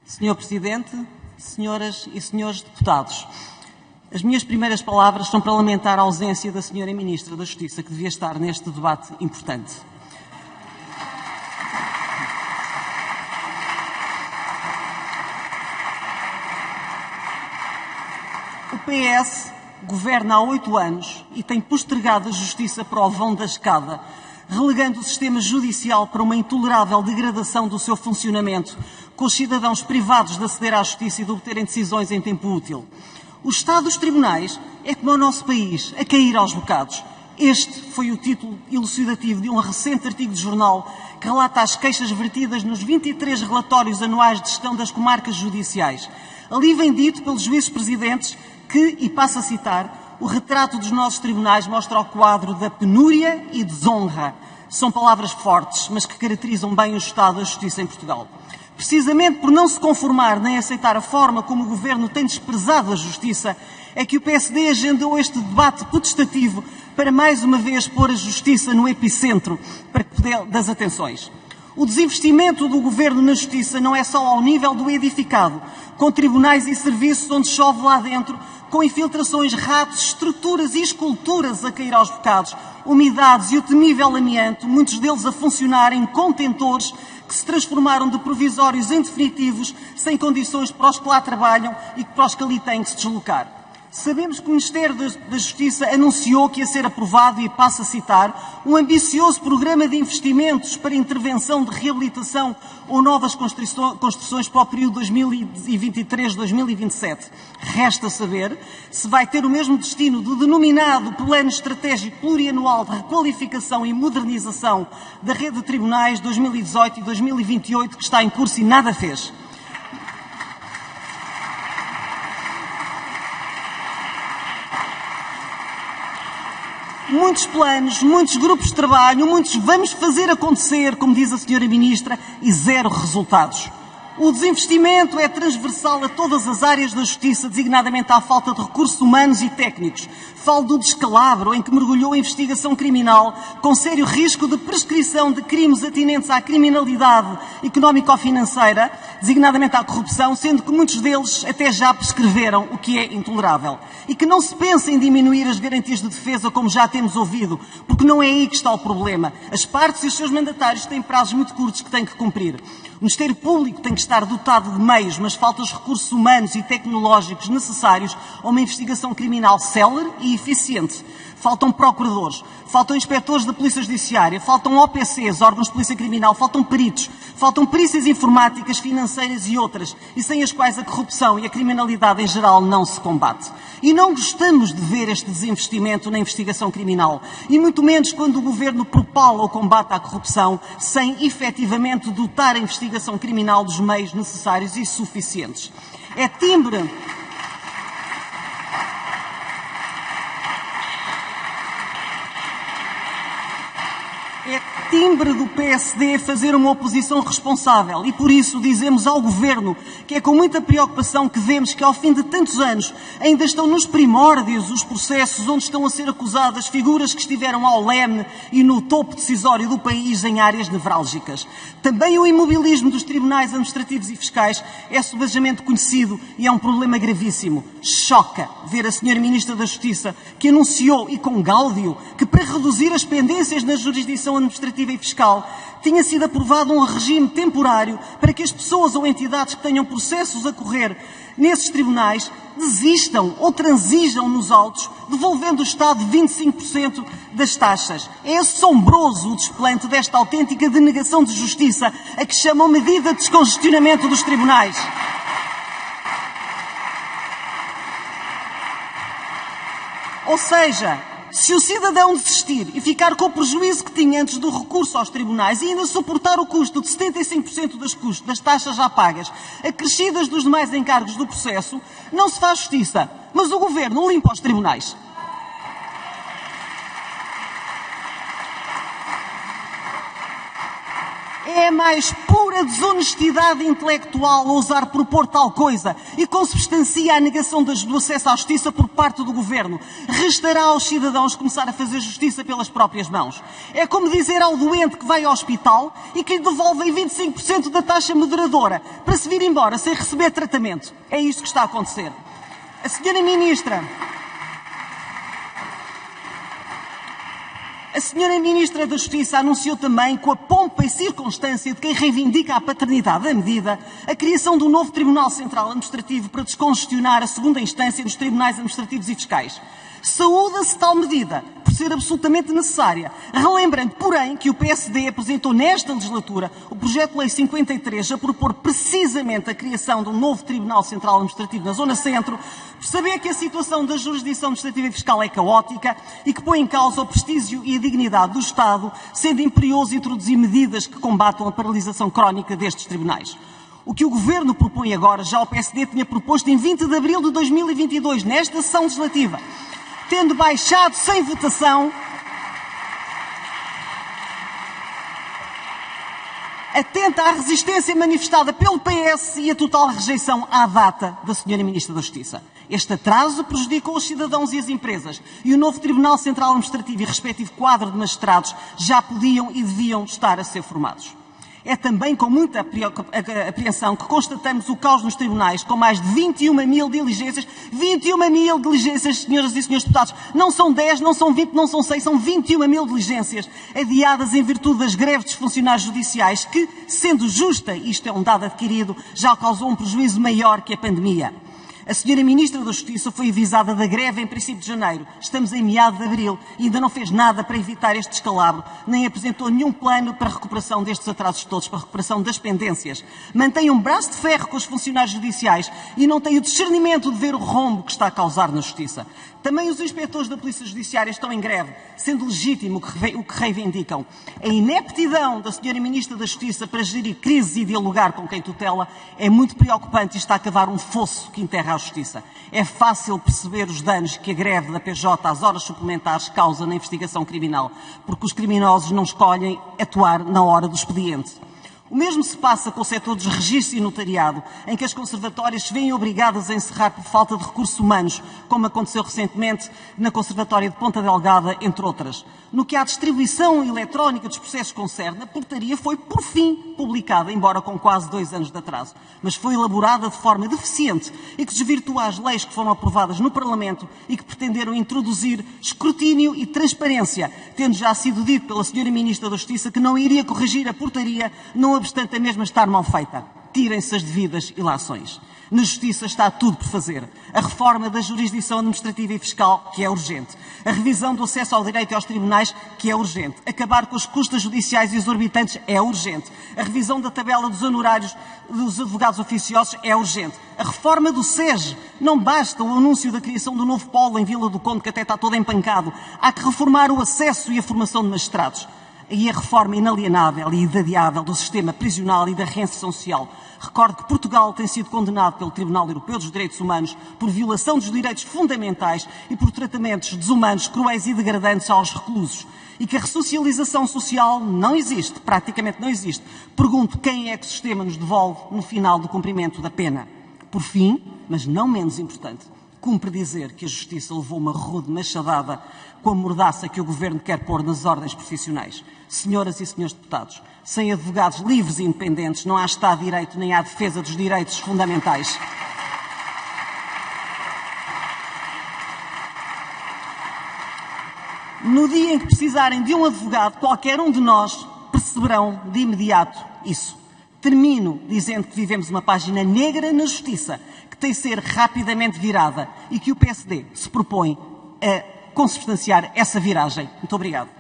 Senhor Presidente, senhoras e senhores deputados, as minhas primeiras palavras são para lamentar a ausência da senhora Ministra da Justiça, que devia estar neste debate importante. O PS governa há 8 anos e tem postergado a Justiça para o vão da escada, relegando o sistema judicial para uma intolerável degradação do seu funcionamento, com os cidadãos privados de aceder à Justiça e de obterem decisões em tempo útil. O estado dos tribunais é como o nosso país, a cair aos bocados. Este foi o título elucidativo de um recente artigo de jornal que relata as queixas vertidas nos 23 relatórios anuais de gestão das comarcas judiciais. Ali vem dito pelos juízes presidentes que, e passo a citar, o retrato dos nossos tribunais mostra o quadro da penúria e desonra. São palavras fortes, mas que caracterizam bem o estado da justiça em Portugal. Precisamente por não se conformar nem aceitar a forma como o Governo tem desprezado a justiça, é que o PSD agendou este debate potestativo para mais uma vez pôr a justiça no epicentro das atenções. O desinvestimento do Governo na justiça não é só ao nível do edificado, com tribunais e serviços onde chove lá dentro, com infiltrações, ratos, estruturas e esculturas a cair aos bocados, umidades e o temível amianto, muitos deles a funcionar em contentores que se transformaram de provisórios em definitivos, sem condições para os que lá trabalham e para os que ali têm que se deslocar. Sabemos que o Ministério da Justiça anunciou que ia ser aprovado, e passo a citar, um ambicioso programa de investimentos para intervenção de reabilitação ou novas construções para o período 2023-2027. Resta saber se vai ter o mesmo destino do denominado Plano Estratégico Plurianual de Requalificação e Modernização da Rede de Tribunais 2018 e 2028, que está em curso e nada fez. Muitos planos, muitos grupos de trabalho, muitos vamos fazer acontecer, como diz a senhora Ministra, e zero resultados. O desinvestimento é transversal a todas as áreas da justiça, designadamente à falta de recursos humanos e técnicos. Falo do descalabro em que mergulhou a investigação criminal, com sério risco de prescrição de crimes atinentes à criminalidade económico-financeira, designadamente à corrupção, sendo que muitos deles até já prescreveram, o que é intolerável. E que não se pense em diminuir as garantias de defesa, como já temos ouvido, porque não é aí que está o problema. As partes e os seus mandatários têm prazos muito curtos que têm que cumprir. O Ministério Público tem que estar dotado de meios, mas faltam os recursos humanos e tecnológicos necessários a uma investigação criminal célere e eficiente. Faltam procuradores, faltam inspectores da Polícia Judiciária, faltam OPCs, órgãos de polícia criminal, faltam peritos, faltam perícias informáticas, financeiras e outras, e sem as quais a corrupção e a criminalidade em geral não se combate. E não gostamos de ver este desinvestimento na investigação criminal, e muito menos quando o Governo propala o combate à corrupção sem efetivamente dotar a investigação criminal dos meios necessários e suficientes. É timbre do PSD fazer uma oposição responsável e por isso dizemos ao Governo que é com muita preocupação que vemos que ao fim de tantos anos ainda estão nos primórdios os processos onde estão a ser acusadas figuras que estiveram ao leme e no topo decisório do país em áreas nevrálgicas. Também o imobilismo dos tribunais administrativos e fiscais é subejamente conhecido e é um problema gravíssimo. Choca ver a senhora Ministra da Justiça que anunciou, e com gáudio, que para reduzir as pendências na jurisdição administrativa e fiscal, tinha sido aprovado um regime temporário para que as pessoas ou entidades que tenham processos a correr nesses tribunais desistam ou transigam nos autos, devolvendo o Estado 25% das taxas. É assombroso o desplante desta autêntica denegação de justiça a que chamam medida de descongestionamento dos tribunais. Ou seja, se o cidadão desistir e ficar com o prejuízo que tinha antes do recurso aos tribunais e ainda suportar o custo de 75% das taxas já pagas, acrescidas dos demais encargos do processo, não se faz justiça, mas o Governo limpa os tribunais. É a mais pura desonestidade intelectual ousar propor tal coisa e consubstancia a negação do acesso à justiça por parte do Governo. Restará aos cidadãos começar a fazer justiça pelas próprias mãos. É como dizer ao doente que vai ao hospital e que lhe devolvem 25% da taxa moderadora para se vir embora sem receber tratamento. É isto que está a acontecer. A senhora Ministra da Justiça anunciou também, com a pompa e circunstância de quem reivindica a paternidade da medida, a criação de um novo Tribunal Central Administrativo para descongestionar a segunda instância dos tribunais administrativos e fiscais. Saúda-se tal medida, por ser absolutamente necessária, relembrando, porém, que o PSD apresentou nesta legislatura o projeto de lei 53 a propor precisamente a criação de um novo Tribunal Central Administrativo na Zona Centro, por saber que a situação da jurisdição administrativa e fiscal é caótica e que põe em causa o prestígio e a dignidade do Estado, sendo imperioso introduzir medidas que combatam a paralisação crónica destes tribunais. O que o Governo propõe agora, já o PSD tinha proposto em 20 de abril de 2022, nesta sessão legislativa, tendo baixado sem votação, atenta à resistência manifestada pelo PS e a total rejeição à data da Sra. Ministra da Justiça. Este atraso prejudicou os cidadãos e as empresas, e o novo Tribunal Central Administrativo e respectivo quadro de magistrados já podiam e deviam estar a ser formados. É também com muita apreensão que constatamos o caos nos tribunais, com mais de 21 mil diligências. 21 mil diligências, senhoras e senhores deputados. Não são 10, não são 20, não são 6, são 21 mil diligências adiadas em virtude das greves dos funcionários judiciais que, sendo justa, isto é um dado adquirido, já causou um prejuízo maior que a pandemia. A Sra. Ministra da Justiça foi avisada da greve em princípio de janeiro. Estamos em meados de abril e ainda não fez nada para evitar este descalabro, nem apresentou nenhum plano para a recuperação destes atrasos todos, para a recuperação das pendências. Mantém um braço de ferro com os funcionários judiciais e não tem o discernimento de ver o rombo que está a causar na Justiça. Também os inspectores da Polícia Judiciária estão em greve, sendo legítimo o que reivindicam. A ineptidão da Sra. Ministra da Justiça para gerir crises e dialogar com quem tutela é muito preocupante e está a cavar um fosso que enterra a Justiça. É fácil perceber os danos que a greve da PJ às horas suplementares causa na investigação criminal, porque os criminosos não escolhem atuar na hora do expediente. O mesmo se passa com o setor dos registros e notariado, em que as conservatórias se veem obrigadas a encerrar por falta de recursos humanos, como aconteceu recentemente na Conservatória de Ponta Delgada, entre outras. No que à distribuição eletrónica dos processos concerne, a portaria foi, por fim, publicada, embora com quase 2 anos de atraso, mas foi elaborada de forma deficiente e que desvirtua as leis que foram aprovadas no Parlamento e que pretenderam introduzir escrutínio e transparência, tendo já sido dito pela Sra. Ministra da Justiça que não iria corrigir a portaria, não obstante a mesma estar mal feita. Tirem-se as devidas ilações. Na Justiça está tudo por fazer. A reforma da jurisdição administrativa e fiscal, que é urgente. A revisão do acesso ao direito e aos tribunais, que é urgente. Acabar com os custos judiciais exorbitantes é urgente. A revisão da tabela dos honorários dos advogados oficiosos é urgente. A reforma do SES. Não basta o anúncio da criação do novo polo em Vila do Conde, que até está todo empancado. Há que reformar o acesso e a formação de magistrados. E a reforma inalienável e inadiável do sistema prisional e da reinserção social. Recordo que Portugal tem sido condenado pelo Tribunal Europeu dos Direitos Humanos por violação dos direitos fundamentais e por tratamentos desumanos, cruéis e degradantes aos reclusos. E que a ressocialização social não existe, praticamente não existe. Pergunto quem é que o sistema nos devolve no final do cumprimento da pena. Por fim, mas não menos importante, cumpre dizer que a Justiça levou uma rude machadada com a mordaça que o Governo quer pôr nas ordens profissionais. Senhoras e senhores deputados, sem advogados livres e independentes não há Estado de Direito nem há defesa dos direitos fundamentais. No dia em que precisarem de um advogado, qualquer um de nós perceberão de imediato isso. Termino dizendo que vivemos uma página negra na Justiça, que tem de ser rapidamente virada e que o PSD se propõe a consubstanciar essa viragem. Muito obrigado.